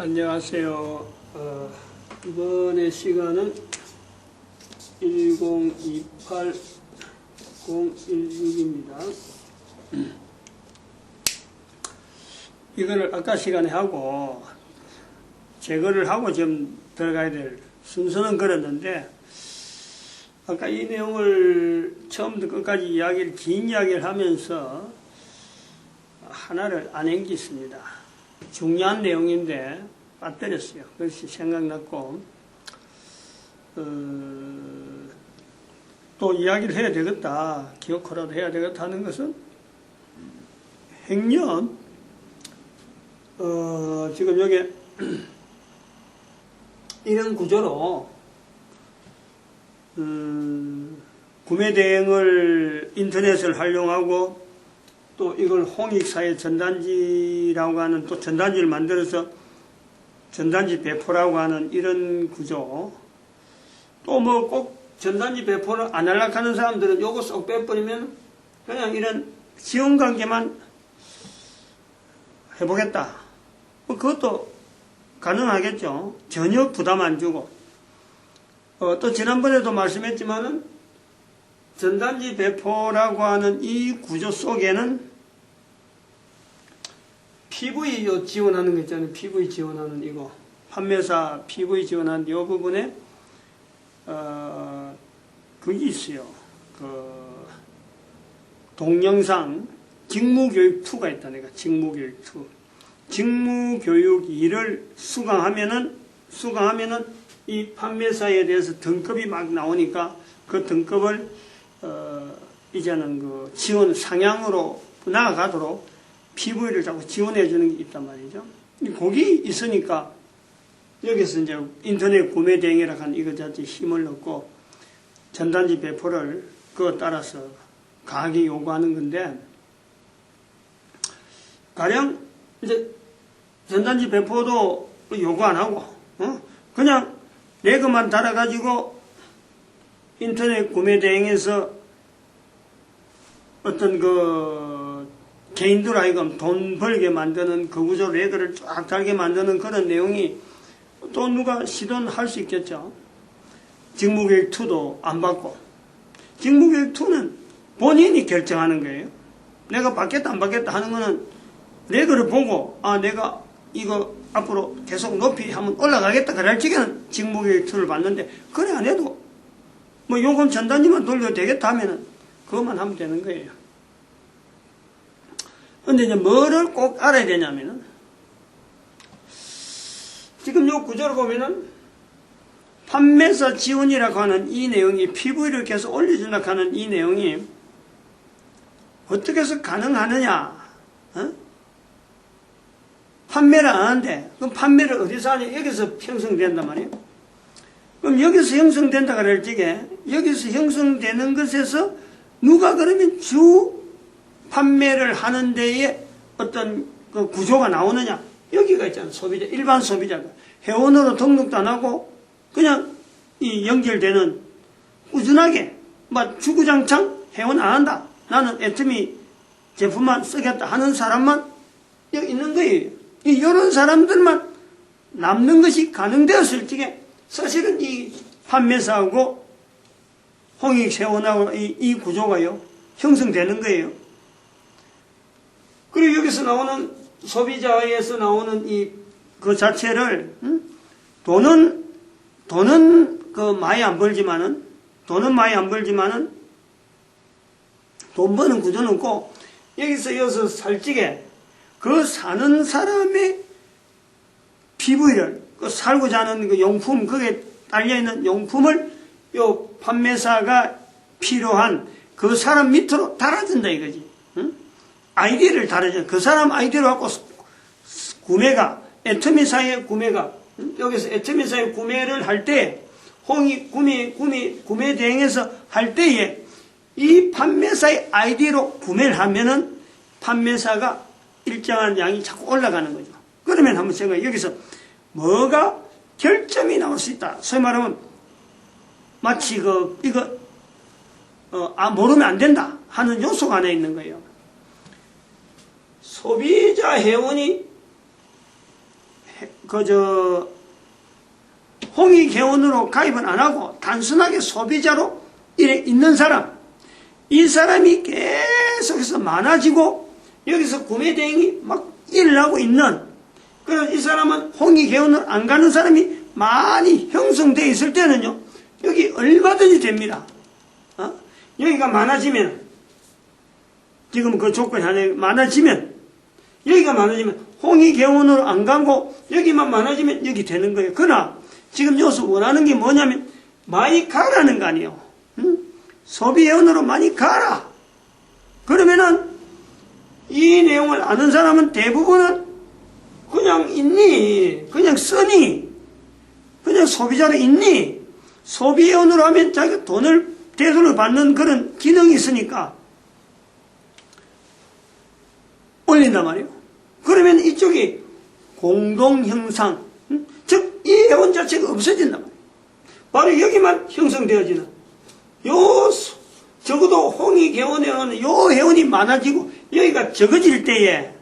안녕하세요. 이번에 시간은 1028-016입니다. 이거를 아까 시간에 하고 제거를 하고 지금 들어가야 될 순서는 그랬는데, 아까 이 내용을 처음부터 끝까지 긴 이야기를 하면서 하나를 안 앵겼습니다. 중요한 내용인데 빠뜨렸어요. 그것이 생각났고, 또 이야기를 해야 되겠다, 기억하라도 해야 되겠다 하는 것은 행년, 지금 여기 이런 구조로 구매 대행을 인터넷을 활용하고, 또 이걸 홍익사회 전단지라고 하는, 또 전단지를 만들어서 전단지 배포라고 하는 이런 구조. 또 뭐 꼭 전단지 배포를 안 하려고 하는 사람들은 요거 쏙 빼버리면 그냥 이런 지원관계만 해보겠다, 뭐 그것도 가능하겠죠. 전혀 부담 안 주고. 또 지난번에도 말씀했지만은 전단지 배포라고 하는 이 구조 속에는 PV 지원하는 거 있잖아요. PV 지원하는 이거. 판매사 PV 지원하는 이 부분에, 그게 있어요. 동영상 직무교육 2가 있다. 내가 직무교육 2. 직무교육 2를 수강하면은 이 판매사에 대해서 등급이 막 나오니까 그 등급을, 이제는 그 지원 상향으로 나아가도록 PV를 자꾸 지원해 주는 게 있단 말이죠. 거기 있으니까 여기서 이제 인터넷 구매 대행이라고 하는 이것 자체에 힘을 넣고 전단지 배포를 그거 따라서 강하게 요구하는 건데, 가령 이제 전단지 배포도 요구 안 하고, 그냥 레그만 달아가지고 인터넷 구매 대행에서 어떤 개인들 하여금 돈 벌게 만드는 그 구조 레그를 쫙 달게 만드는 그런 내용이 또 누가 시도는 할 수 있겠죠. 직무교육 2도 안 받고. 직무교육 2는 본인이 결정하는 거예요. 내가 받겠다 안 받겠다 하는 거는 레그를 보고, 내가 이거 앞으로 계속 높이 한번 올라가겠다 그럴 적에는 직무교육 2를 받는데, 그래 안 해도 뭐 요건 전단지만 돌려도 되겠다 하면은 그것만 하면 되는 거예요. 근데 이제 뭐를 꼭 알아야 되냐면은, 지금 요 구조를 보면은 판매사 지원이라고 하는 이 내용이, PV를 계속 올려주려고 하는 이 내용이 어떻게 해서 가능하느냐? 판매를 안 하는데, 그럼 판매를 어디서 하냐? 여기서 형성된단 말이에요. 그럼 여기서 형성된다 그럴 적에, 여기서 형성되는 것에서 누가 그러면 주 판매를 하는 데에 어떤 그 구조가 나오느냐? 여기가 있잖아. 소비자, 일반 소비자가 회원으로 등록도 안 하고 그냥 이 연결되는, 꾸준하게 막 주구장창 회원 안 한다, 나는 애터미 제품만 쓰겠다 하는 사람만 여기 있는 거예요. 이런 사람들만 남는 것이 가능되었을 적에 사실은 이 판매사하고 홍익회원하고 이 구조가요 형성되는 거예요. 그리고 여기서 나오는 소비자에서 나오는 그 자체를, 돈은 많이 안 벌지만은 돈 버는 구조는 꼭 여기서 살찌게 그 사는 사람의 PV를, 그 살고자 하는 그 용품, 거기에 딸려있는 용품을 요 판매사가 필요한 그 사람 밑으로 달아준다 이거지. 아이디를 달아줘. 그 사람 아이디로 갖고 구매가, 애터미사의 구매가, 여기서 애터미사의 구매를 할 때, 구매 대행에서 할 때에 이 판매사의 아이디로 구매를 하면은 판매사가 일정한 양이 자꾸 올라가는 거죠. 그러면 한번 생각해. 여기서 뭐가 결점이 나올 수 있다. 소위 말하면 마치 모르면 안 된다 하는 요소가 하나 있는 거예요. 소비자 회원이 홍익회원으로 가입은 안 하고 단순하게 소비자로 있는 사람, 이 사람이 계속해서 많아지고 여기서 구매 대행이 막 일어나고 있는, 그래서 이 사람은 홍익회원을 안 가는 사람이 많이 형성되어 있을 때는요, 여기 얼마든지 됩니다. 여기가 많아지면, 지금 그 조건이 하나 많아지면, 여기가 많아지면 홍익회원으로 안 가고 여기만 많아지면 여기 되는 거예요. 그러나 지금 여기서 원하는 게 뭐냐면 많이 가라는 거 아니에요. 소비회원으로 많이 가라. 그러면은 이 내용을 아는 사람은 대부분은 그냥 있니, 그냥 쓰니, 그냥 소비자로 있니, 소비회원으로 하면 자기가 대돈을 받는 그런 기능이 있으니까 올린단 말이에요. 그러면 이쪽이 공동형상, 즉 이 회원 자체가 없어진단 말이에요. 바로 여기만 형성되어지는, 적어도 홍익회원에는 요 회원이 많아지고 여기가 적어질 때에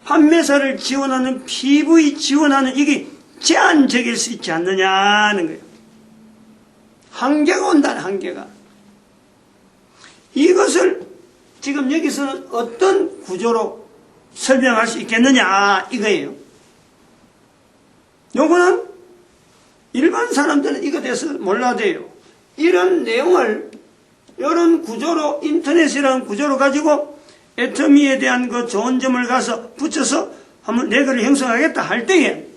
판매사를 지원하는 PV 지원하는 이게 제한적일 수 있지 않느냐는 거예요. 한계가 온다는, 한계가. 이것을 지금 여기서는 어떤 구조로 설명할 수 있겠느냐 이거예요. 요거는 일반 사람들은 이거 대해서 몰라도 돼요. 이런 내용을 이런 구조로, 인터넷이라는 구조로 가지고 애터미에 대한 그 좋은 점을 가서 붙여서 한번 레그를 형성하겠다 할 때에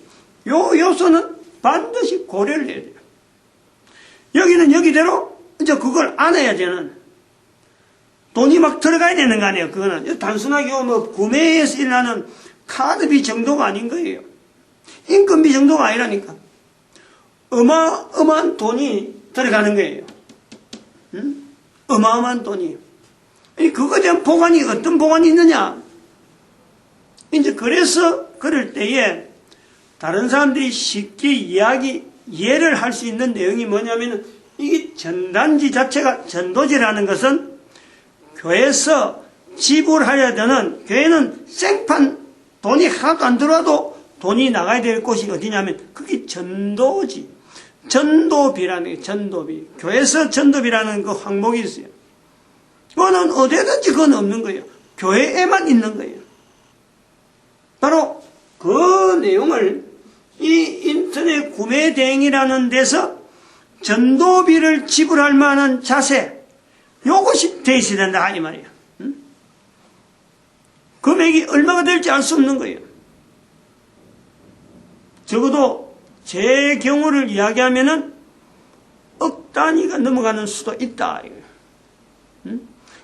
요 요소는 반드시 고려를 해야 돼요. 여기는 여기대로 이제 그걸 안아야 되는, 돈이 막 들어가야 되는 거 아니에요. 그거는 단순하게 뭐 구매에서 일어나는 카드비 정도가 아닌 거예요. 인건비 정도가 아니라니까. 어마어마한 돈이 들어가는 거예요. 어마어마한 돈이. 그거에 대한 보관이 어떤 보관이 있느냐. 이제 그래서 그럴 때에 다른 사람들이 쉽게 이해를 할 수 있는 내용이 뭐냐면, 이게 전단지 자체가, 전도지라는 것은 교회에서 지불하려야 되는, 교회는 생판 돈이 하나도 안 들어와도 돈이 나가야 될 곳이 어디냐면 그게 전도지. 전도비라는 게, 전도비. 교회에서 전도비라는 그 항목이 있어요. 그거는 어디든지 그건 없는 거예요. 교회에만 있는 거예요. 바로 그 내용을 이 인터넷 구매 대행이라는 데서 전도비를 지불할 만한 자세, 요것이 돼 있어야 된다 이 말이에요. 금액이 얼마가 될지 알 수 없는 거예요. 적어도 제 경우를 이야기하면은 억 단위가 넘어가는 수도 있다.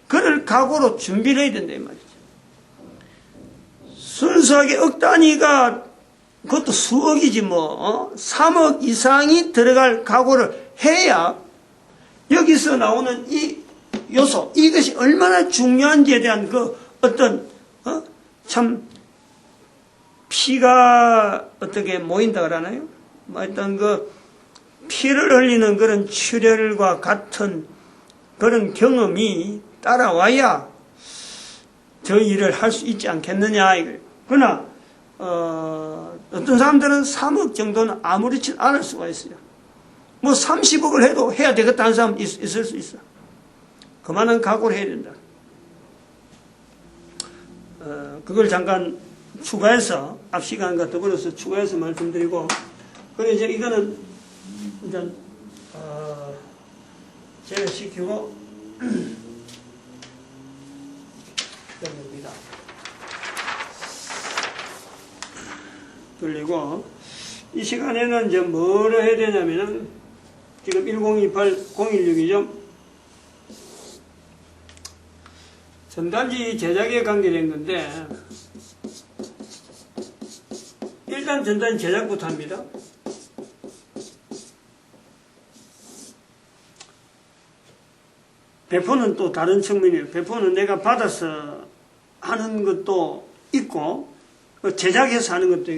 그를 각오로 준비를 해야 된다 이 말이죠. 순수하게 억 단위가, 그것도 수억이지 뭐, 3억 이상이 들어갈 각오를 해야 여기서 나오는 이 요소, 이것이 얼마나 중요한지에 대한 그 어떤 참 피가 어떻게 모인다 그러나요? 어떤 그 피를 흘리는 그런 출혈과 같은 그런 경험이 따라와야 저 일을 할 수 있지 않겠느냐 이거예요. 그러나 어떤 사람들은 3억 정도는 아무렇지 않을 수가 있어요. 뭐 30억을 해도 해야 되겠다 하는 사람 있을 수 있어. 그만한 각오를 해야 된다. 그걸 잠깐 추가해서, 앞 시간과 더불어서 추가해서 말씀드리고, 그리고 이제 이거는 일단 제외시키고 됩니다. 돌리고, 이 시간에는 이제 뭐를 해야 되냐면은, 지금 1028-016이죠. 전단지 제작에 관계된 건데, 일단 전단지 제작부터 합니다. 배포는 또 다른 측면이에요. 배포는 내가 받아서 하는 것도 있고, 제작해서 하는 것도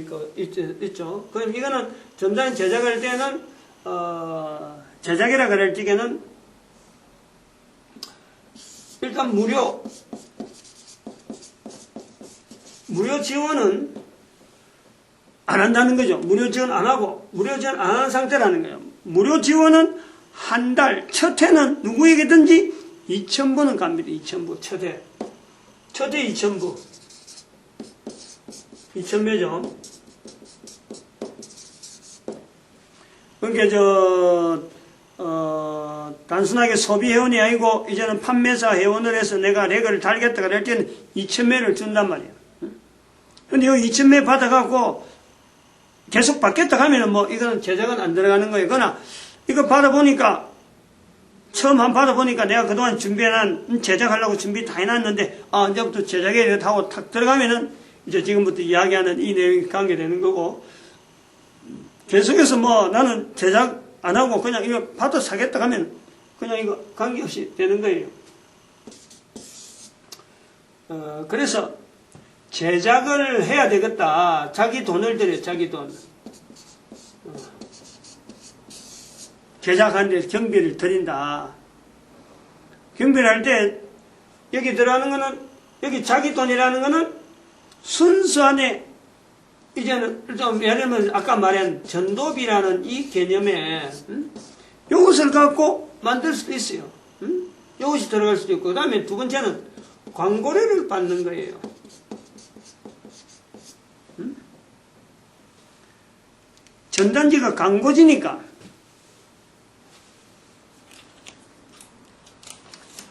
있죠. 그럼 이거는 전단지 제작할 때는, 제작이라 그럴 적에는 일단 무료 지원은 안 한다는 거죠. 무료 지원 안 하고, 무료 지원 안 하는 상태라는 거예요. 무료 지원은 한 달, 첫 해는 누구에게든지 2,000부는 갑니다. 2,000부, 첫 해. 첫 해 2,000부. 2,000매죠. 그러니까 단순하게 소비 회원이 아니고 이제는 판매사 회원을 해서 내가 렉을 달겠다 그럴 때는 2,000매를 준단 말이에요. 근데 여기 2,000매 받아갖고 계속 받겠다 하면은 뭐 이거는 제작은 안 들어가는 거예요. 그러나 이거 받아보니까 처음 한 받아보니까 내가 그동안 준비해놓은 제작하려고 준비 다 해놨는데 이제부터 제작에 하고 탁 들어가면은 이제 지금부터 이야기하는 이 내용이 관계되는 거고, 계속해서 뭐 나는 제작 안 하고 그냥 이거 받아 사겠다 하면 그냥 이거 관계없이 되는 거예요. 그래서 제작을 해야 되겠다. 자기 돈을 들여, 자기 돈. 제작하는 데 경비를 들인다. 경비를 할 때 여기 들어가는 거는, 여기 자기 돈이라는 거는 순수하게 이제는 좀 예를 들면 아까 말한 전도비라는 이 개념에 이것을 갖고 만들 수도 있어요. 이것이 들어갈 수도 있고, 그 다음에 두 번째는 광고료를 받는 거예요. 전단지가 광고지니까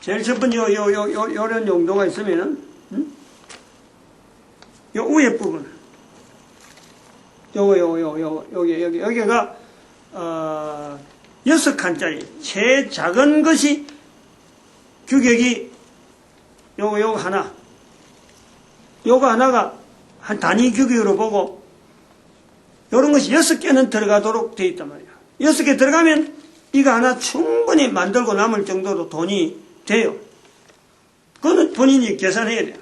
제일 첫 번째 요런 용도가 있으면은 요 위에 부분 여기가 6칸짜리 제일 작은 것이 규격이 요거 하나, 요거 하나가 한 단위 규격으로 보고 요런 것이 6개는 들어가도록 되어 있단 말이야. 6개 들어가면 이거 하나 충분히 만들고 남을 정도로 돈이 돼요. 그거는 본인이 계산해야 돼요.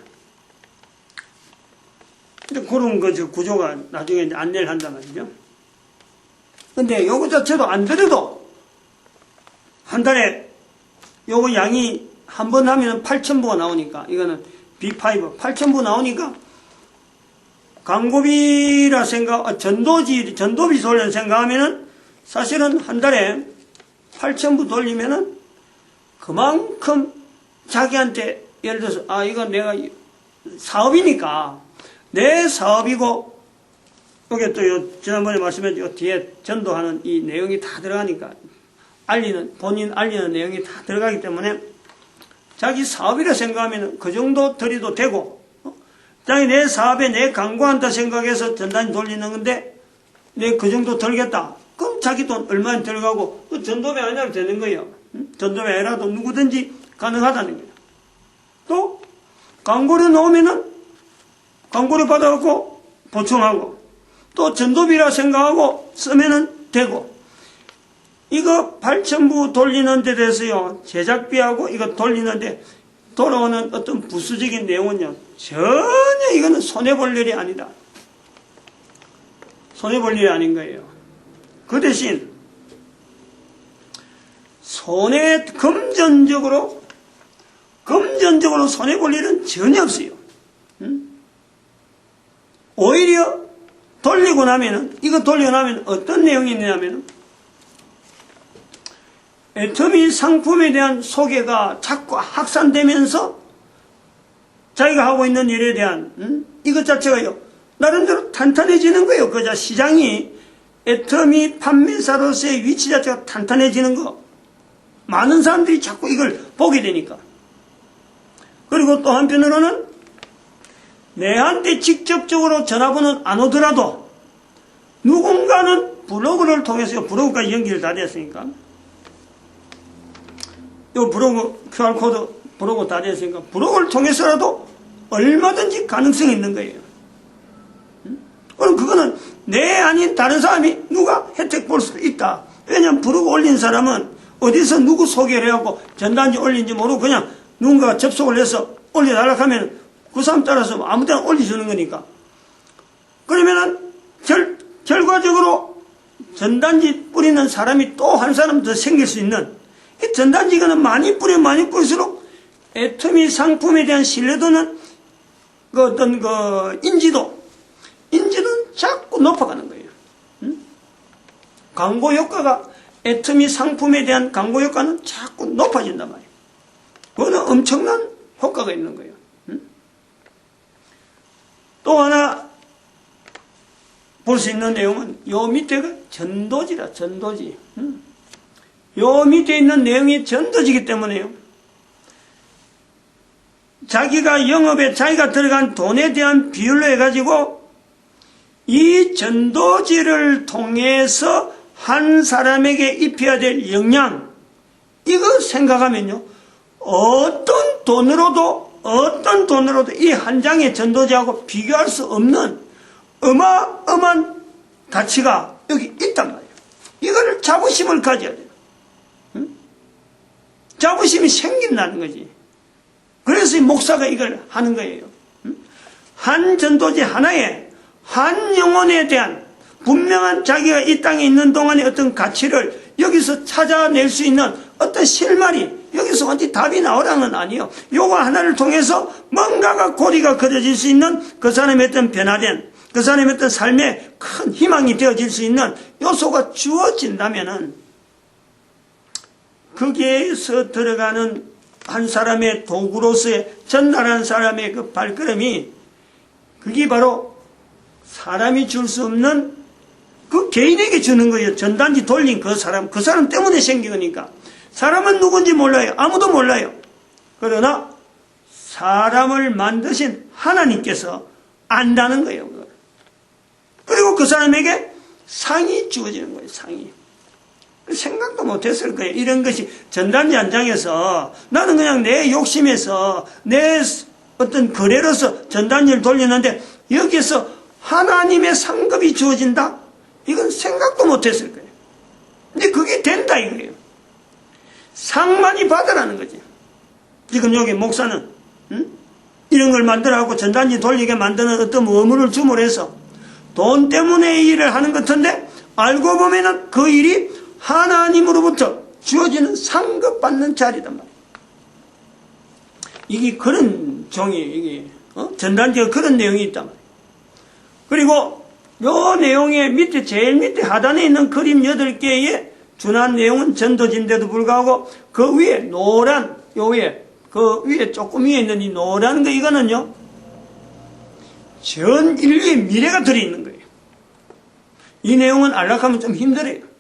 근데 그런 구조가 나중에 이제 안내를 한단 말이죠. 근데 요거 자체도 안 들여도 한 달에 요거 양이 한 번 하면 8,000부가 나오니까, 이거는 B5 8,000부 나오니까 광고비라 전도비 돌려 생각하면은 사실은 한 달에 8,000부 돌리면은 그만큼 자기한테 예를 들어서 이건 내가 사업이니까 내 사업이고, 여기 또 지난번에 말씀했던 요 뒤에 전도하는 이 내용이 다 들어가니까 본인 알리는 내용이 다 들어가기 때문에 자기 사업이라 생각하면 그 정도 들여도 되고, 자기 내 사업에 내 광고한다 생각해서 전단지 돌리는 건데 내 그 정도 들겠다. 그럼 자기 돈 얼마나 들어가고 그 전도비 아니라도 되는 거예요. 전도비 아니라도 누구든지 가능하다는 거예요. 또 광고를 넣으면은 광고를 받아갖고 보충하고, 또 전도비라 생각하고 쓰면은 되고, 이거 8,000부 돌리는 데 대해서요, 제작비하고 이거 돌리는데 돌아오는 어떤 부수적인 내용은요, 전혀 이거는 손해볼 일이 아니다. 손해볼 일이 아닌 거예요. 그 대신 금전적으로 손해볼 일은 전혀 없어요. 오히려 돌리고 나면은, 이거 돌리고 나면 어떤 내용이 있냐면은, 애터미 상품에 대한 소개가 자꾸 확산되면서 자기가 하고 있는 일에 대한 이것 자체가요, 나름대로 탄탄해지는 거예요. 그자 시장이 애터미 판매사로서의 위치 자체가 탄탄해지는 거. 많은 사람들이 자꾸 이걸 보게 되니까. 그리고 또 한편으로는 내한테 직접적으로 전화번호는 안 오더라도 누군가는 블로그를 통해서, 블로그까지 연결 다 됐으니까, 이 블로그 QR코드 블로그 다 됐으니까 블로그를 통해서라도 얼마든지 가능성이 있는 거예요. 그럼 그거는 내 아닌 다른 사람이 누가 혜택 볼 수도 있다. 왜냐하면 블로그 올린 사람은 어디서 누구 소개를 해갖고 전단지 올린지 모르고 그냥 누군가가 접속을 해서 올려달라고 하면 그 사람 따라서 아무 데나 올려주는 거니까. 그러면은 결과적으로 전단지 뿌리는 사람이 또 한 사람 더 생길 수 있는, 이 전단지가 많이 뿌릴수록 애터미 상품에 대한 신뢰도는 인지도는 자꾸 자꾸 높아가는 거예요. 광고 효과가, 애터미 상품에 대한 광고 효과는 자꾸 높아진단 말이에요. 그거는 엄청난 효과가 있는 거예요. 또 하나 볼 수 있는 내용은 요 밑에가 전도지라, 전도지. 요 밑에 있는 내용이 전도지기 때문에요. 자기가 영업에 자기가 들어간 돈에 대한 비율로 해가지고 이 전도지를 통해서 한 사람에게 입혀야 될 영향, 이거 생각하면요, 어떤 돈으로도 이 한 장의 전도지하고 비교할 수 없는 어마어마한 가치가 여기 있단 말이에요. 이거를 자부심을 가져야 돼요. 자부심이 생긴다는 거지. 그래서 이 목사가 이걸 하는 거예요. 한 전도지 하나에 한 영혼에 대한 분명한 자기가 이 땅에 있는 동안의 어떤 가치를 여기서 찾아낼 수 있는 어떤 실마리, 여기서 어디 답이 나오라는 건 아니에요. 요거 하나를 통해서 뭔가가 고리가 그려질 수 있는 그 사람의 어떤 변화된, 그 사람의 어떤 삶에 큰 희망이 되어질 수 있는 요소가 주어진다면은 거기에서 들어가는 한 사람의 도구로서의 전달한 사람의 그 발걸음이, 그게 바로 사람이 줄 수 없는 그 개인에게 주는 거예요. 전단지 돌린 그 사람 때문에 생긴 거니까. 사람은 누군지 몰라요. 아무도 몰라요. 그러나 사람을 만드신 하나님께서 안다는 거예요. 그리고 그 사람에게 상이 주어지는 거예요. 상이. 생각도 못했을 거예요. 이런 것이 전단지 한 장에서 나는 그냥 내 욕심에서 내 어떤 거래로서 전단지를 돌리는데 여기서 하나님의 상급이 주어진다? 이건 생각도 못했을 거예요. 근데 그게 된다 이거예요. 상 많이 받으라는 거지. 지금 여기 목사는 이런 걸 만들어갖고 전단지 돌리게 만드는 어떤 의무를 줌으로 해서 돈 때문에 이 일을 하는 것 같은데 알고 보면은 그 일이 하나님으로부터 주어지는 상급 받는 자리단 말이에요. 이게 그런 종이, 이게, 전단지가 그런 내용이 있단 말이에요. 그리고 요 내용의 밑에, 제일 밑에 하단에 있는 그림 8개의 준한 내용은 전도지인데도 불구하고 그 위에 노란, 요 위에, 그 위에 조금 위에 있는 이 노란 거, 이거는요, 전 인류의 미래가 들어있는 거예요. 이 내용은 알락하면 좀 힘들어요.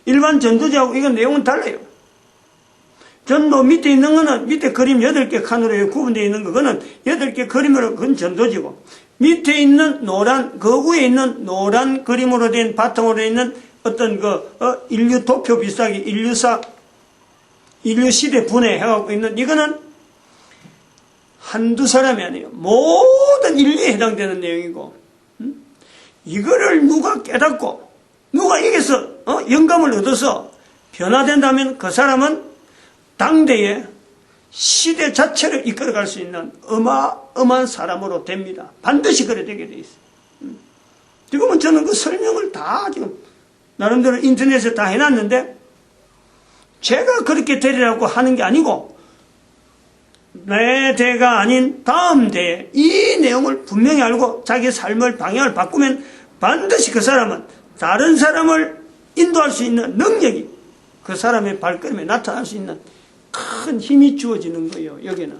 일반 전도지하고 이건 내용은 달라요. 전도 밑에 있는 거는 밑에 그림 8개 칸으로 구분되어 있는 거는 8개 그림으로 그건 전도지고, 밑에 있는 노란, 그 위에 있는 노란 그림으로 된 바탕으로 있는 어떤 인류 도표 비슷하게 인류 시대 분해해갖고 있는 이거는 한두 사람이 아니에요. 모든 인류에 해당되는 내용이고, 이거를 누가 깨닫고 누가 여기서 영감을 얻어서 변화된다면 그 사람은 당대의 시대 자체를 이끌어갈 수 있는 어마어마한 사람으로 됩니다. 반드시 그래 되게 돼 있어요. 지금은 저는 그 설명을 다 지금 나름대로 인터넷에 다 해놨는데 제가 그렇게 되리라고 하는 게 아니고 내 대가 아닌 다음 대에 이 내용을 분명히 알고 자기 삶을 방향을 바꾸면 반드시 그 사람은 다른 사람을 인도할 수 있는 능력이 그 사람의 발걸음에 나타날 수 있는 큰 힘이 주어지는 거예요. 여기는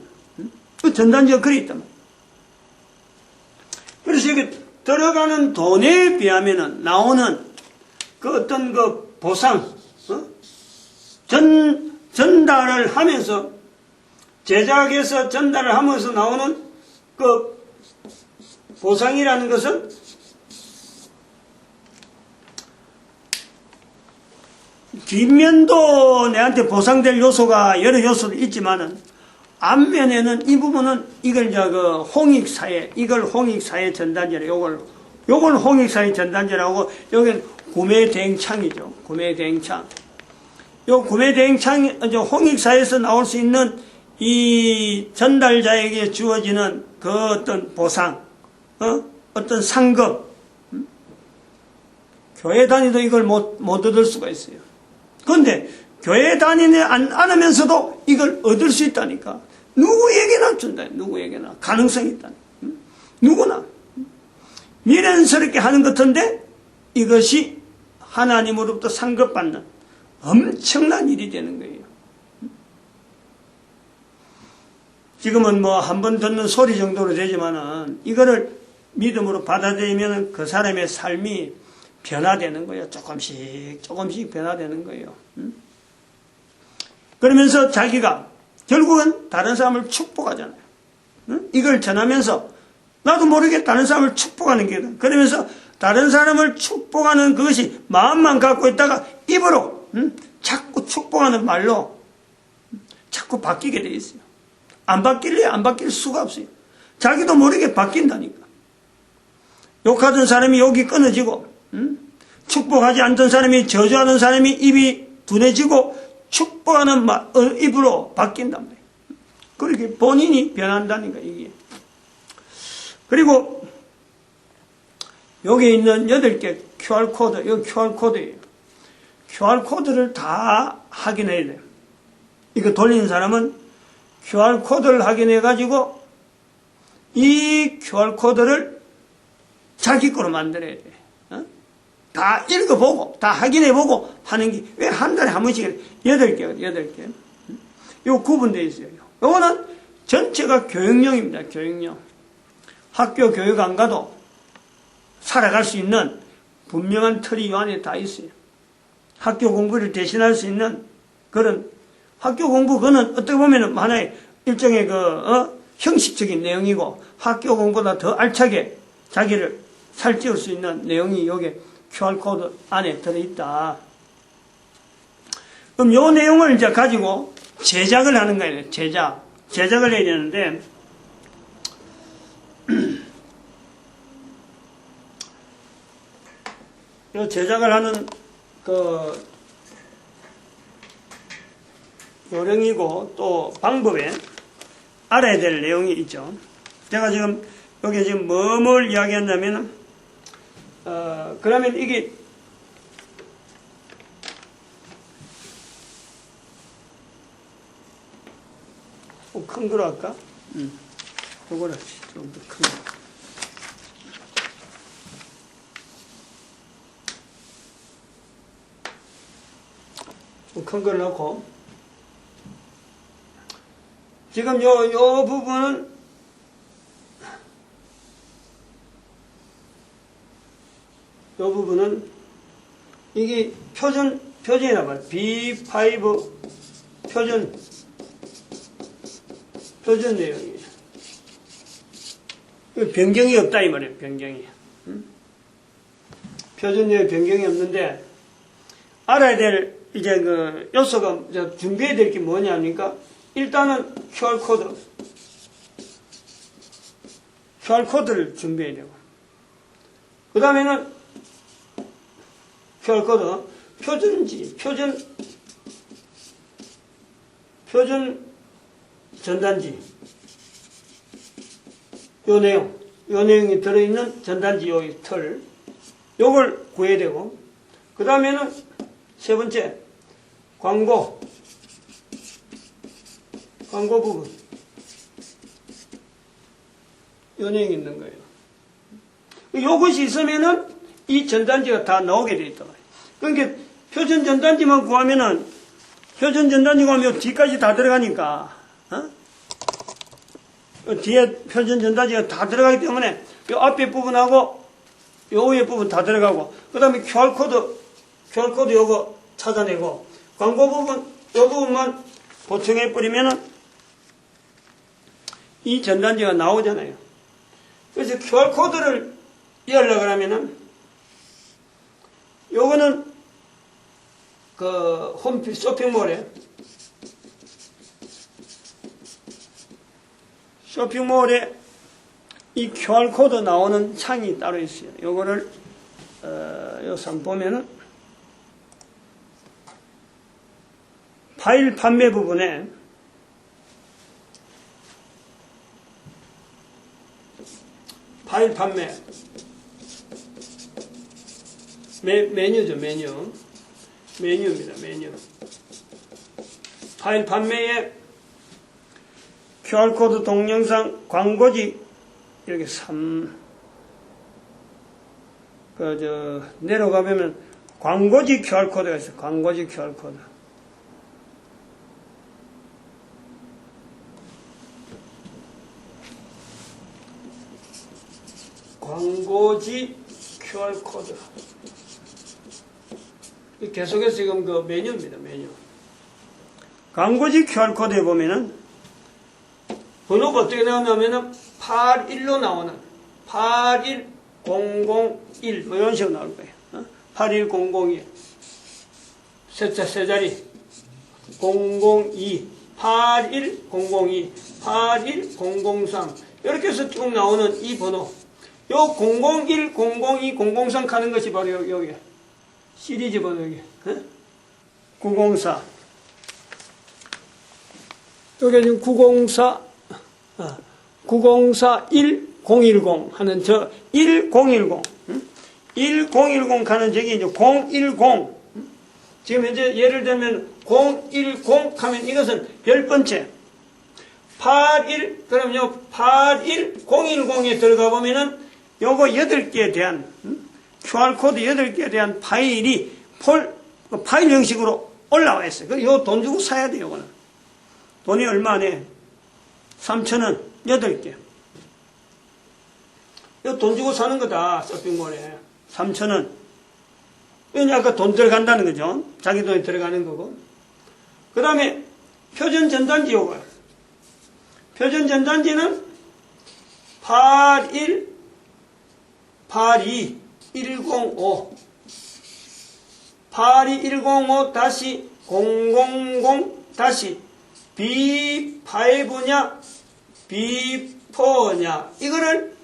그 전단지가 그래 있단 말이에요. 그래서 여기 들어가는 돈에 비하면은 나오는 그 어떤 그 보상, 전달을 하면서 제작해서 전달을 하면서 나오는 그 보상이라는 것은 뒷면도 내한테 보상될 요소가 여러 요소도 있지만은 앞면에는 이 부분은 이걸 그 홍익사회, 이걸 홍익사회 전단지라 요걸 홍익사회 전단지라고 여기는 구매대행창이죠. 구매대행창. 요 구매대행창, 홍익사회에서 나올 수 있는 이 전달자에게 주어지는 그 어떤 보상, 어떤 상급, 교회 다니도 이걸 못 얻을 수가 있어요. 그런데 교회 다니지 않으면서도 이걸 얻을 수 있다니까. 누구에게나 준다. 누구에게나 가능성이 있다. 누구나 미련스럽게 하는 것 같은데 이것이 하나님으로부터 상급받는 엄청난 일이 되는 거예요. 지금은 뭐 한 번 듣는 소리 정도로 되지만은 이거를 믿음으로 받아들이면 그 사람의 삶이 변화되는 거예요. 조금씩 변화되는 거예요. 그러면서 자기가 결국은 다른 사람을 축복하잖아요. 이걸 전하면서 나도 모르게 다른 사람을 축복하는 게 그러면서 다른 사람을 축복하는 그것이 마음만 갖고 있다가 입으로 자꾸 축복하는 말로 자꾸 바뀌게 돼 있어요. 안 바뀔래? 안 바뀔 수가 없어요. 자기도 모르게 바뀐다니까. 욕하던 사람이 욕이 끊어지고 축복하지 않던 사람이 저주하는 사람이 입이 둔해지고 축복하는 입으로 바뀐단 말이에요. 그렇게 본인이 변한다니까 이게. 그리고 여기 있는 8개 QR코드, 이거 QR코드예요. QR코드를 다 확인해야 돼요. 이거 돌리는 사람은 QR코드를 확인해가지고 이 QR코드를 자기 거로 만들어야 돼. 다 읽어보고, 다 확인해보고 하는 게, 왜 한 달에 한 번씩 8개. 이거 구분되어 있어요. 이거는 전체가 교육용입니다, 교육용. 학교 교육 안 가도 살아갈 수 있는 분명한 틀이 이 안에 다 있어요. 학교 공부를 대신할 수 있는 그런 학교 공부, 그거는 어떻게 보면 하나의 일종의 형식적인 내용이고 학교 공부보다 더 알차게 자기를 살찌울 수 있는 내용이 여기 QR코드 안에 들어있다. 그럼 요 내용을 이제 가지고 제작을 하는 거예요. 제작을 해야 되는데, 요 제작을 하는 요령이고 또 방법에 알아야 될 내용이 있죠. 제가 지금 여기 지금 뭘 이야기한다면 그러면 이게 큰 거로 할까? 요거를 좀 더 큰 거. 좀 큰 걸 넣고 지금 요 부분은 이게 표준이나 봐요. B5 표준 내용이에요. 변경이 없다 이 말이에요. 변경이. 표준 내용 변경이 없는데 알아야 될 이제 요소가 준비해야 될 게 뭐냐니까 일단은 QR코드를 준비해야 되고 그 다음에는 QR코드 표준 전단지 요 내용이 들어있는 전단지 요 틀 요걸 구해야 되고 그 다음에는 세 번째 광고 부분 요 내용이 있는 거예요. 요것이 있으면은 이 전단지가 다 나오게 돼 있다. 그러니까 표준 전단지만 구하면은 표준 전단지 구하면 뒤까지 다 들어가니까 뒤에 표준 전단지가 다 들어가기 때문에 요 앞에 부분하고 요 위에 부분 다 들어가고 그 다음에 QR코드 요거 찾아내고 광고 부분 요 부분만 보충해 버리면은 이 전단지가 나오잖아요. 그래서 QR코드를 이해하려고 하면은 요거는 홈페이지 쇼핑몰에 이 QR코드 나오는 창이 따로 있어요. 요거를 여기서 한번 보면은 파일 판매 부분에 파일 판매 메뉴죠. 메뉴입니다. 메뉴. 파일 판매에 QR코드 동영상 광고지 이렇게 3. 내려가보면 광고지 QR코드가 있어요. 광고지 QR코드. 광고지 QR코드. 계속해서 지금 그 메뉴입니다, 메뉴. 광고지 QR코드에 보면은 번호가 어떻게 나오냐면은 81로 나오는 81001 뭐 이런 식으로 나올 거예요. 81001 세 자리 002 81002 81003 이렇게 해서 쭉 나오는 이 번호 요 001, 002, 003 가는 것이 바로 여기 시리즈 번호 여기 904 여기 지금 904 904 1010 하는 저 1010 1010 가는 저기 이제 010 지금 현재 예를 들면 010 하면 이것은 10번째 81 그럼요 81 010에 들어가 보면은 요거 8개에 대한 QR코드 8개에 대한 파일이 파일 형식으로 올라와 있어요. 요 돈 주고 사야 돼요. 요거는 돈이 얼마 안 해? 3,000원 8개. 이거 돈 주고 사는 거다, 쇼핑몰에. 3,000원. 이건 아까 돈 들어간다는 거죠. 자기 돈이 들어가는 거고. 그 다음에 표준 전단지 요거요. 표준 전단지는 81, 82, 105. 82105 다시 000 다시 B5냐 B4냐 이거를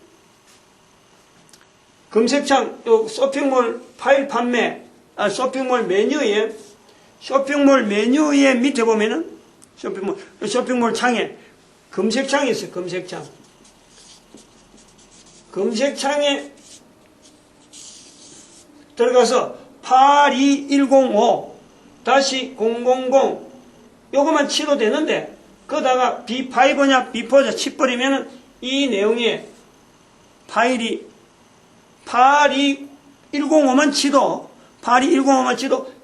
검색창 요 쇼핑몰 파일 판매 쇼핑몰 메뉴에 밑에 보면은 쇼핑몰 창에 검색창이 있어요. 검색창에 들어가서 82105 다시 000 요것만 치도 되는데 거기다가 B5냐 B4냐 치버리면은 이 내용에 파일이 82105만 치도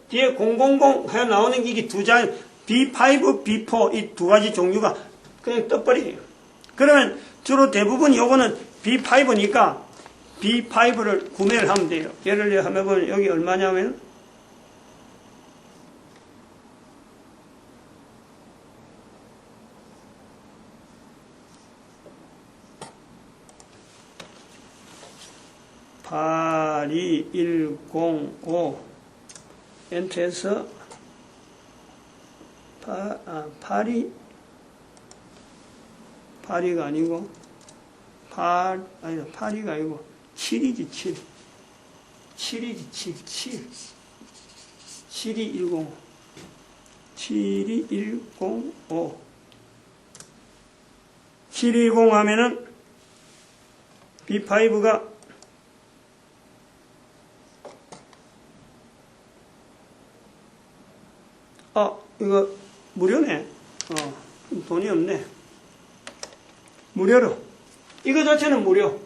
뒤에 000 해 나오는 이게 두 장 B5, B4 이 두 가지 종류가 그냥 떠버려요. 그러면 주로 대부분 요거는 B5니까 B5를 구매를 하면 돼요. 예를 들어 하면 여기 얼마냐면 (82105) 엔터해서 8이가 아니고 8이가 아니고 7이지 7 7이지 7 7210 72105 720 하면은 B5가 이거 무료네. 돈이 없네. 무료로. 이거 자체는 무료.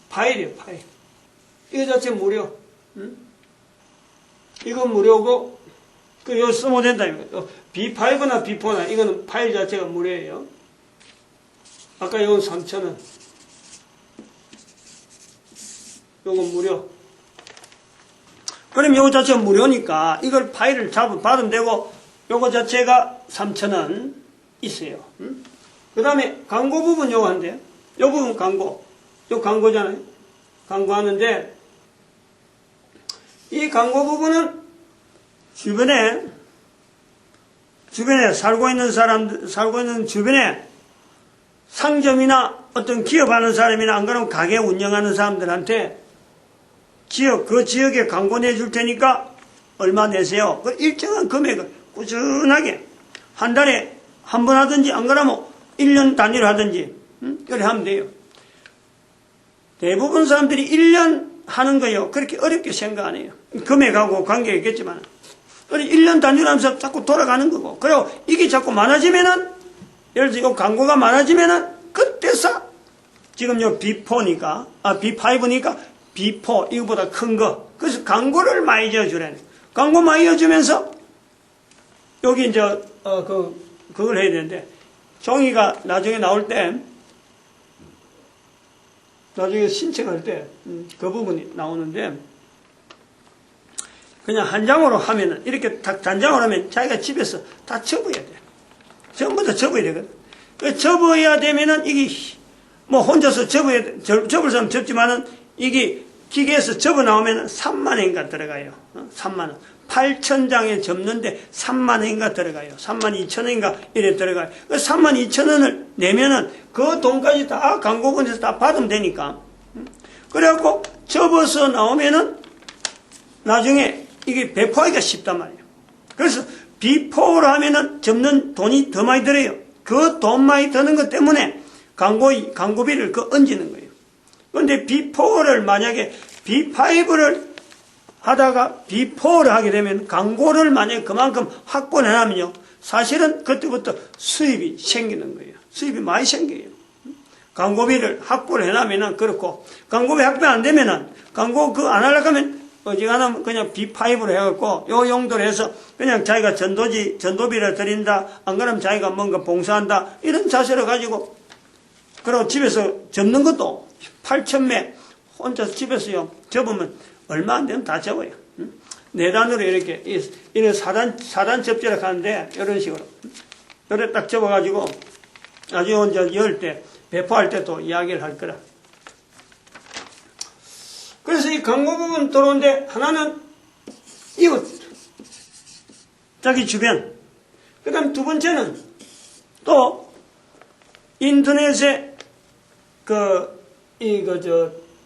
파일이에요, 파일. 이거 자체 무료. 응? 이건 무료고, 이거 쓰면 된다. B5나 B4나, 이거는 파일 자체가 무료예요. 아까 이건 3,000원. 이건 무료. 그럼 이거 자체가 무료니까, 이걸 파일을 받으면 되고, 요거 자체가 3,000원 있어요. 응? 그 다음에 광고 부분 요거 한대요. 요 부분 광고. 요 광고잖아요. 광고하는데, 이 광고 부분은 주변에 살고 있는 주변에 상점이나 어떤 기업하는 사람이나 안 그러면 가게 운영하는 사람들한테 그 지역에 광고 내줄 테니까 얼마 내세요. 그 일정한 금액을 꾸준하게 한 달에 한 번 하든지 안 그러면 1년 단위로 하든지 그렇게 하면 돼요. 대부분 사람들이 1년 하는 거예요. 그렇게 어렵게 생각 안 해요. 금액하고 관계가 있겠지만 1년 단위로 하면서 자꾸 돌아가는 거고, 그리고 이게 자꾸 많아지면은 예를 들어 이 광고가 많아지면은 그때서 지금 요 B4니까 B5니까 비포, 이거보다 큰 거. 그래서 광고를 많이 지어주라는 거예요. 광고 많이 지어주면서, 여기 이제, 그걸 해야 되는데, 종이가 나중에 나올 때, 나중에 신청할 때, 그 부분이 나오는데, 그냥 한 장으로 하면은, 이렇게 단장으로 하면 자기가 집에서 다 접어야 돼. 전부 다 접어야 되거든. 접어야 되면은, 이게, 뭐, 혼자서 접을 사람 접지만은, 이게 기계에서 접어 나오면 3만원인가 들어가요. 3만원. 8,000장에 접는데 3만원인가 들어가요. 32,000원인가 이래 들어가요. 32,000원을 내면은 그 돈까지 다 광고본에서 다 받으면 되니까. 그래갖고 접어서 나오면은 나중에 이게 배포하기가 쉽단 말이에요. 그래서 비포로 하면은 접는 돈이 더 많이 들어요. 그 돈 많이 드는 것 때문에 광고비를 얹는 거예요. 그런데 비포를 만약에 B5를 하다가 B4를 하게 되면 광고를 만약에 그만큼 확보를 해놔면요. 사실은 그때부터 수입이 생기는 거예요. 수입이 많이 생겨요. 광고비를 확보를 해놔면은 그렇고, 광고비 확보 안 되면은, 광고 안 하려고 하면, 어지간하면 그냥 B5로 해갖고, 요 용도로 해서 그냥 자기가 전도비를 드린다, 안 그러면 자기가 뭔가 봉사한다, 이런 자세를 가지고, 그리고 집에서 접는 것도 8,000매 혼자서 집에서요, 접으면 얼마 안 되면 다 접어요. 네 단으로 이렇게, 이런 4단 접지를 하는데, 이런 식으로. 이렇게 딱 접어가지고, 나중에 이제 열 때, 배포할 때 또 이야기를 할 거라. 그래서 이 광고 부분 들어오는데, 하나는 이웃, 자기 주변. 그 다음 두 번째는 또 인터넷에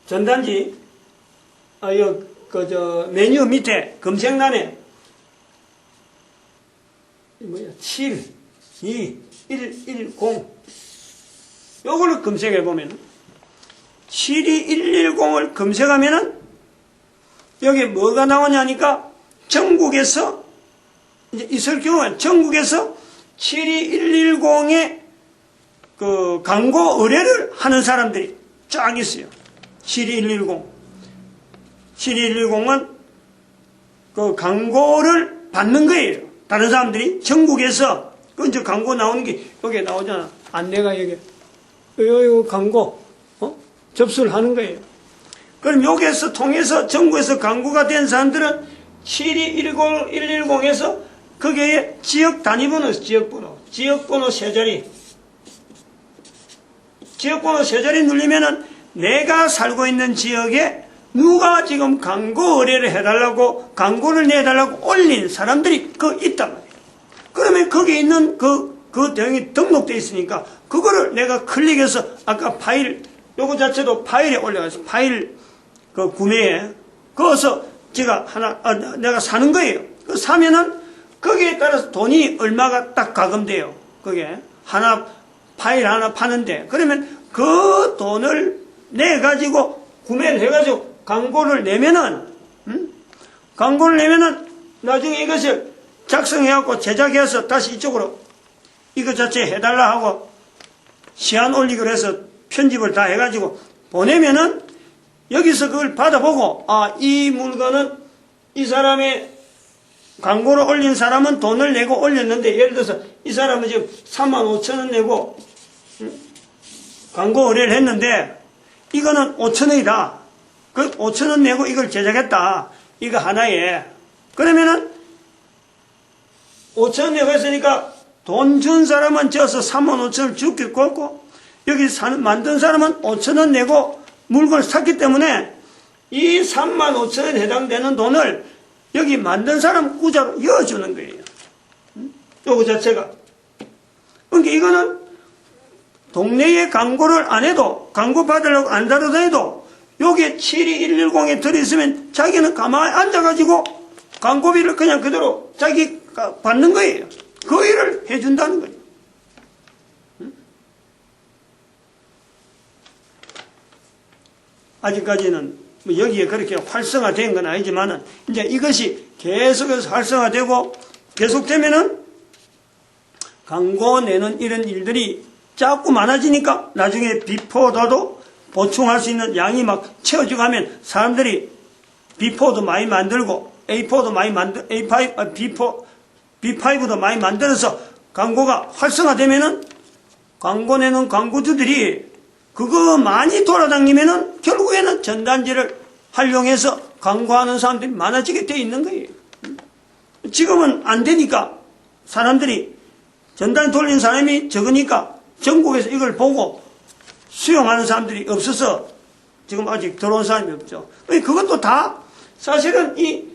전단지, 메뉴 밑에 검색란에 72110 요거를 검색해 보면 72110을 검색하면은 여기 뭐가 나오냐니까 전국에서 이제 있을 경우는 전국에서 72110에 그 광고 의뢰를 하는 사람들이 쫙 있어요. 72110. 72110은 그 광고를 받는 거예요. 다른 사람들이 전국에서 그 이제 광고 나오는 게 여기 나오잖아. 안내가 여기 요 광고 접수를 하는 거예요. 그럼 여기에서 통해서 전국에서 광고가 된 사람들은 72110에서 거기에 지역 단위번호, 지역번호 세 자리. 지역번호 세 자리 누르면은 내가 살고 있는 지역에 누가 지금 광고 의뢰를 해달라고, 광고를 내달라고 올린 사람들이 있단 말이에요. 그러면 거기에 있는 그 내용이 등록되어 있으니까, 그거를 내가 클릭해서, 아까 파일, 요거 자체도 파일에 올려가지고, 파일 구매에, 거기서 제가 내가 사는 거예요. 사면은, 거기에 따라서 돈이 얼마가 딱 가금돼요. 그게. 파일 하나 파는데, 그러면 그 돈을 내가지고, 구매를 해가지고, 광고를 내면은 나중에 이것을 작성해갖고 제작해서 다시 이쪽으로 이거 자체 해달라 하고 시안 올리기로 해서 편집을 다 해가지고 보내면은 여기서 그걸 받아보고, 이 물건은 이 사람의 광고를 올린 사람은 돈을 내고 올렸는데, 예를 들어서 이 사람은 지금 35,000원 내고 광고 의뢰를 했는데 이거는 5,000원이다. 그 5,000원 내고 이걸 제작했다. 이거 하나에. 그러면은 5,000원 내고 했으니까 돈 준 사람은 져서 35,000원을 죽겠고 했고, 여기 만든 사람은 5,000원 내고 물건을 샀기 때문에 이 35,000원에 해당되는 돈을 여기 만든 사람 구자로 이어주는 거예요. 요거 자체가. 그러니까 이거는 동네에 광고를 안 해도, 광고 받으려고 안 다르더라도 여기에 72110에 들어있으면 자기는 가만히 앉아가지고 광고비를 그냥 그대로 자기가 받는 거예요. 그 일을 해준다는 거예요. 아직까지는 뭐 여기에 그렇게 활성화된 건 아니지만은, 이제 이것이 계속해서 활성화되고 계속되면은 광고 내는 이런 일들이 자꾸 많아지니까 나중에 비포더도 보충할 수 있는 양이 막 채워지고 하면 사람들이 B4도 많이 만들고 A4도 많이 B5도 많이 만들어서 광고가 활성화되면은 광고 내는 광고주들이 그거 많이 돌아다니면은 결국에는 전단지를 활용해서 광고하는 사람들이 많아지게 돼 있는 거예요. 지금은 안 되니까 사람들이 전단 돌리는 사람이 적으니까 전국에서 이걸 보고 수용하는 사람들이 없어서 지금 아직 들어온 사람이 없죠. 그것도 다 사실은 이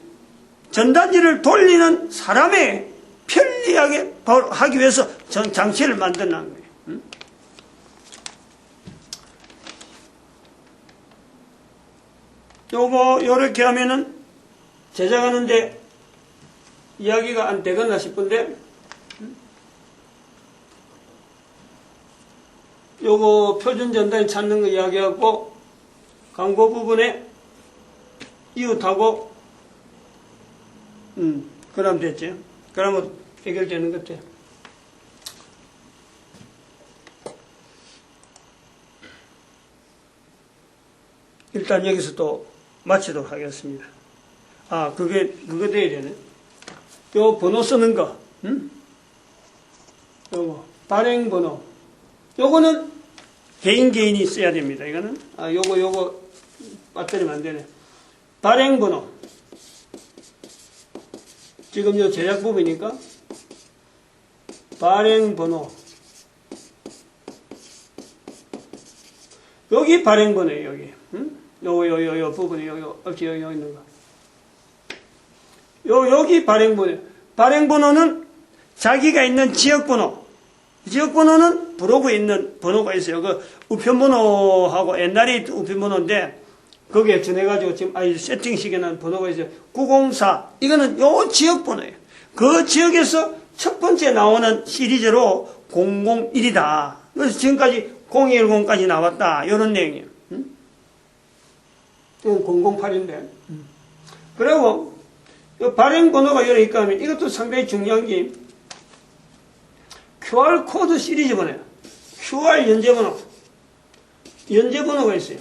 전단지를 돌리는 사람의 편리하게 하기 위해서 장치를 만들어낸 거예요. 요렇게 하면은 제작하는데 이야기가 안 되겠나 싶은데, 요거 표준 전단지 찾는 거 이야기하고, 광고 부분에 이웃하고, 그러면 됐지. 그러면 해결되는 것 같아. 일단 여기서 또 마치도록 하겠습니다. 아, 그거 돼야 되네. 요 번호 쓰는 거, 요거, 발행번호. 요거는 개인이 써야 됩니다. 이거는. 아, 요거, 빠뜨리면 안 되네. 발행번호. 지금 요 제작 부분이니까, 발행번호. 여기 발행번호예요, 여기. 요 부분이, 여기 있는 거. 여기 발행번호. 발행번호는 자기가 있는 지역번호. 지역번호는 브로그에 있는 번호가 있어요. 그 우편번호하고 옛날에 우편번호인데, 거기에 전해가지고 지금 세팅식에는 번호가 있어요. 904. 이거는 요 지역번호예요. 그 지역에서 첫 번째 나오는 시리즈로 001이다. 그래서 지금까지 0210까지 나왔다. 이런 내용이에요. 이건 008인데. 그리고 발행번호가 이러니까 하면 이것도 상당히 중요한 게 QR코드 시리즈 번호예요. QR 연재번호. 연재번호가 있어요.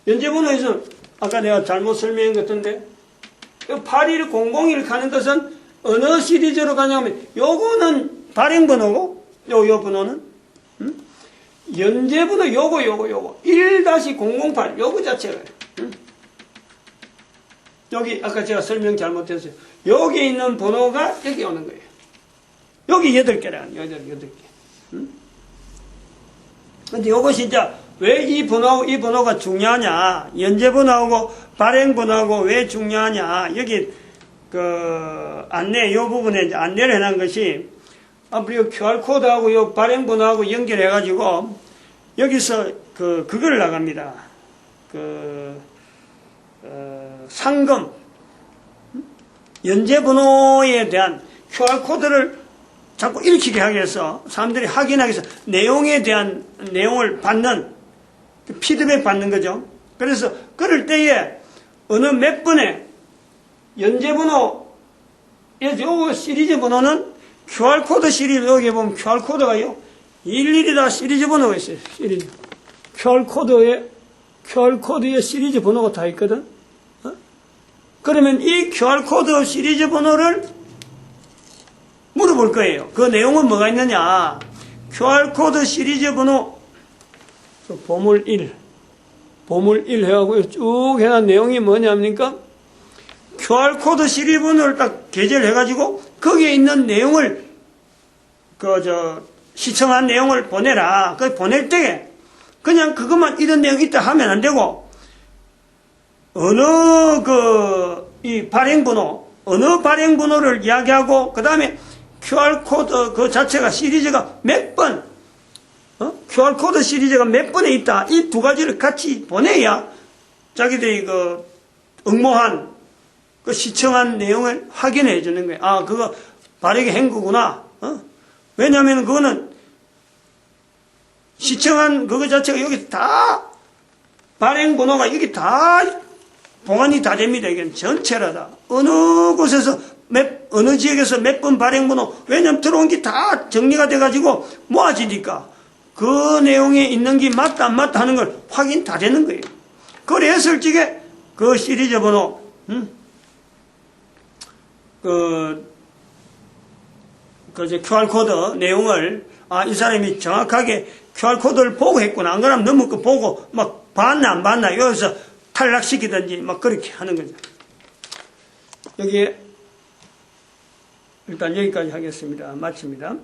연재번호에서 아까 내가 잘못 설명한 것 같은데 8101 가는 것은 어느 시리즈로 가냐면 요거는 발행번호고 요 번호는 연재번호 요거 1-008 요거 자체가 여기 아까 제가 설명 잘못했어요. 여기 있는 번호가 여기 오는 거예요. 여기 8개라 8개. 근데 요것이 이제 왜 이 번호가 중요하냐, 연재번호하고 발행번호하고 왜 중요하냐, 여기 안내 요 부분에 이제 안내를 해놓은 것이 앞으로 QR코드하고 요 발행번호하고 연결해가지고 여기서 그걸 나갑니다. 상금 연재번호에 대한 QR코드를 자꾸 읽히게 하기 위해서 사람들이 확인하기 위해서 내용에 대한 내용을 받는 피드백 받는 거죠. 그래서 그럴 때에 어느 몇 번에 연재번호 요 시리즈 번호는 QR코드 시리즈 여기 보면 QR코드가요 11이다 시리즈 번호가 있어요. 시리즈 QR코드에 시리즈 번호가 다 있거든. 그러면 이 QR코드 시리즈 번호를 물어볼 거예요. 그 내용은 뭐가 있느냐. QR코드 시리즈 번호 보물 1 해가고 쭉 해놓은 내용이 뭐냐입니까? QR코드 시리즈 번호를 딱 게재를 해가지고 거기에 있는 내용을 시청한 내용을 보내라. 그 보낼 때 그냥 그것만 이런 내용이 있다 하면 안 되고 어느 이 발행번호 어느 발행번호를 이야기하고 그 다음에 QR코드 그 자체가 시리즈가 몇 번, QR코드 시리즈가 몇 번에 있다. 이 두 가지를 같이 보내야 자기들이 응모한, 시청한 내용을 확인해 주는 거예요. 아, 그거 바르게 한 거구나. 왜냐면 그거는 시청한 그거 자체가 여기 다, 발행번호가 여기 다 봉안이 다 됩니다. 이게 전체라다. 어느 곳에서 어느 지역에서 몇 번 발행번호, 왜냐면 들어온 게 다 정리가 돼가지고 모아지니까 그 내용에 있는 게 맞다 안 맞다 하는 걸 확인 다 되는 거예요. 그래서 일찍에 그 시리즈 번호 이제 QR코드 내용을 이 사람이 정확하게 QR코드를 보고 했구나. 안 그러면 너무 그 보고 막 봤나 안 봤나 여기서 탈락시키든지 막 그렇게 하는 거죠. 여기에 일단 여기까지 하겠습니다. 마칩니다.